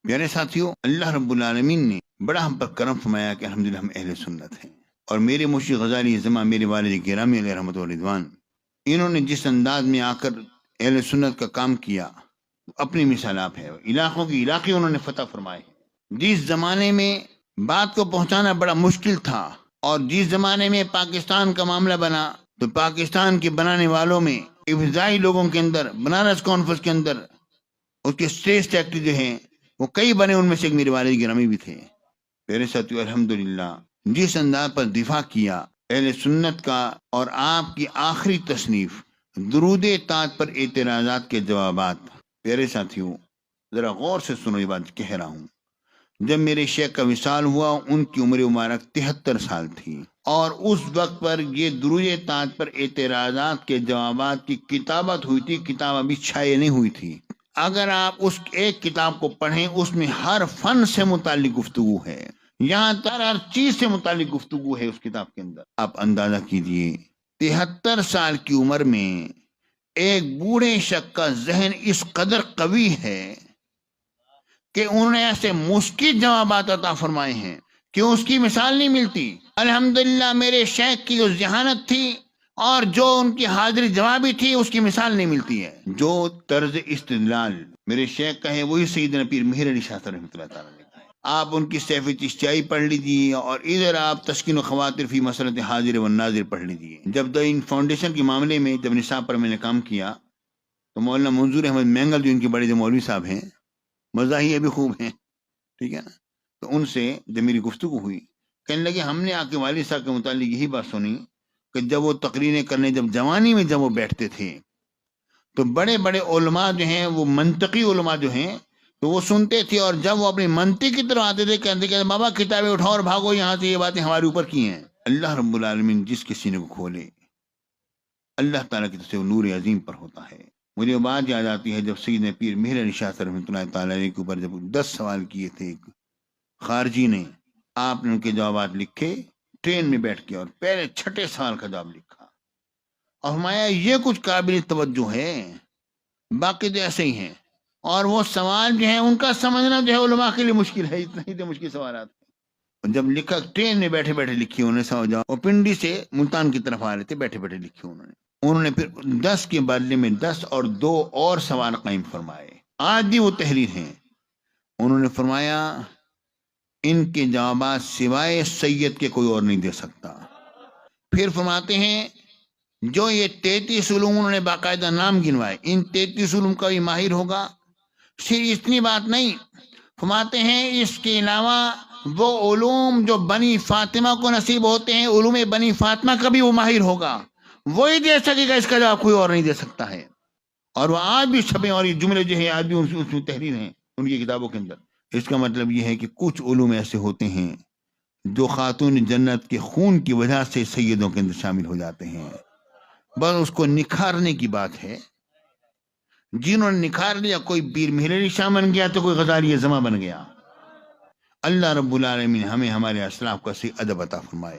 پیارے ساتھیوں، اللہ رب العالمین نے بڑا ہم پر کرم فرمایا کہ الحمدللہ ہم اہل سنت ہیں، اور میرے مرشد غزالی زماں میرے والد گرامی علیہ رحمت و رضوان، انہوں نے جس انداز میں آ کر اہل سنت کا کام کیا، اپنی مثال آپ ہے۔ علاقوں کی علاقے انہوں نے فتح فرمائے۔ جس زمانے میں بات کو پہنچانا بڑا مشکل تھا، اور جس زمانے میں پاکستان کا معاملہ بنا، تو پاکستان کے بنانے والوں میں ابتدائی لوگوں کے اندر بنارس کانفرنس کے اندر اس کے اسٹیٹ سیکرٹری جو ہیں وہ کئی بنے، ان میں سے ایک میرے والد گرامی بھی تھے۔ پیارے ساتھیو، الحمدللہ جس انداز پر دفاع کیا اہل سنت کا، اور آپ کی آخری تصنیف درود تاج پر اعتراضات کے جوابات، پیارے ساتھیو ذرا غور سے سنو، یہ بات کہہ رہا ہوں۔ جب میرے شیخ کا وصال ہوا، ان کی عمر مبارک 73 سال تھی، اور اس وقت پر یہ درود تاج پر اعتراضات کے جوابات کی کتابت ہوئی تھی، کتاب ابھی چھائے نہیں ہوئی تھی۔ اگر آپ اس ایک کتاب کو پڑھیں، اس میں ہر فن سے متعلق گفتگو ہے، یہاں تک ہر چیز سے متعلق گفتگو ہے اس کتاب کے اندر۔ آپ اندازہ کیجئے 73 سال کی عمر میں ایک بوڑھے شخص کا ذہن اس قدر قوی ہے کہ انہوں نے ایسے مشکل جوابات عطا فرمائے ہیں کہ اس کی مثال نہیں ملتی۔ الحمدللہ میرے شیخ کی جو ذہانت تھی اور جو ان کی حاضری جوابی تھی، اس کی مثال نہیں ملتی ہے۔ جو طرز استدلال میرے شیخ کا ہے، وہی سیدنا پیر مہر علی شاہ صاحب رحمۃ اللہ تعالیٰ نے کہا ہے۔ آپ ان کی سیف چشتیائی پڑھ لیجیے، اور ادھر آپ تسکین و خواطر فی مسئلۃ حاضر و ناظر پڑھ لیجیے۔ جب ان فاؤنڈیشن کے معاملے میں جب نصاب پر میں نے کام کیا، تو مولانا منظور احمد مینگل جو ان کے بڑے جو مولوی صاحب ہیں، مزاحیہ بھی خوب ہیں، ٹھیک ہے نا، تو ان سے جب میری گفتگو ہوئی، کہنے لگے ہم نے آپ کے والد صاحب کے متعلق یہی بات سنی کہ جب وہ تقریریں کرنے، جب جوانی میں جب وہ بیٹھتے تھے، تو بڑے بڑے علماء جو ہیں، وہ منطقی علماء جو ہیں، تو وہ سنتے تھے، اور جب وہ اپنی منطق کی طرف آتے تھے، کہتے کہ بابا کتابیں اٹھاؤ اور بھاگو یہاں سے، یہ باتیں ہمارے اوپر کی ہیں۔ اللہ رب العالمین جس کے سینے کو کھولے، اللہ تعالیٰ کی طرف سے وہ نور عظیم پر ہوتا ہے۔ مجھے بات یاد آتی ہے، جب سیدنا پیر مہر علی شاہ رحمۃ اللہ تعالیٰ علیہ کے اوپر جب 10 سوال کیے تھے ایک خارجی نے، آپ نے ان کے جوابات لکھے ٹرین میں بیٹھ کے، اور پہلے چھٹے سوال کا جواب لکھا، اور فرمایا یہ کچھ قابل توجہ ہے، باقی تو ایسے ہی ہیں۔ اور وہ سوال جو ہیں ان کا سمجھنا جو ہے علماء کے لیے مشکل ہے، اتنے ہی مشکل سوالات۔ جب لکھا ٹرین میں بیٹھے بیٹھے لکھی انہوں نے سوال جواب، اور پنڈی سے ملتان کی طرف آ رہے تھے، بیٹھے بیٹھے لکھی انہوں نے پھر 10 کے بدلے میں 10 اور 2 اور سوال قائم فرمائے، آج بھی وہ تحریر ہیں۔ انہوں نے فرمایا ان کے جوابات سوائے سید کے کوئی اور نہیں دے سکتا۔ پھر فرماتے ہیں جو یہ 33 علوم انہوں نے باقاعدہ نام گنوائے، ان 33 علوم کا بھی ماہر ہوگا۔ صرف اتنی بات نہیں، فرماتے ہیں اس کے علاوہ وہ علوم جو بنی فاطمہ کو نصیب ہوتے ہیں، علوم بنی فاطمہ کا بھی وہ ماہر ہوگا، وہی دے سکے گا، اس کا جواب کوئی اور نہیں دے سکتا ہے۔ اور وہ آج بھی چھپے، اور یہ جملے جو ہیں آج بھی اس میں تحریر ہیں ان کی کتابوں کے اندر۔ اس کا مطلب یہ ہے کہ کچھ علوم ایسے ہوتے ہیں جو خاتون جنت کے خون کی وجہ سے سیدوں کے اندر شامل ہو جاتے ہیں، بس اس کو نکھارنے کی بات ہے۔ جنہوں نے نکھار لیا، کوئی پیر مہر علی شاہ بن گیا تو کوئی غزالی زماں بن گیا۔ اللہ رب العالمین ہمیں ہمارے اسلاف کا صحیح ادب عطا فرمائے۔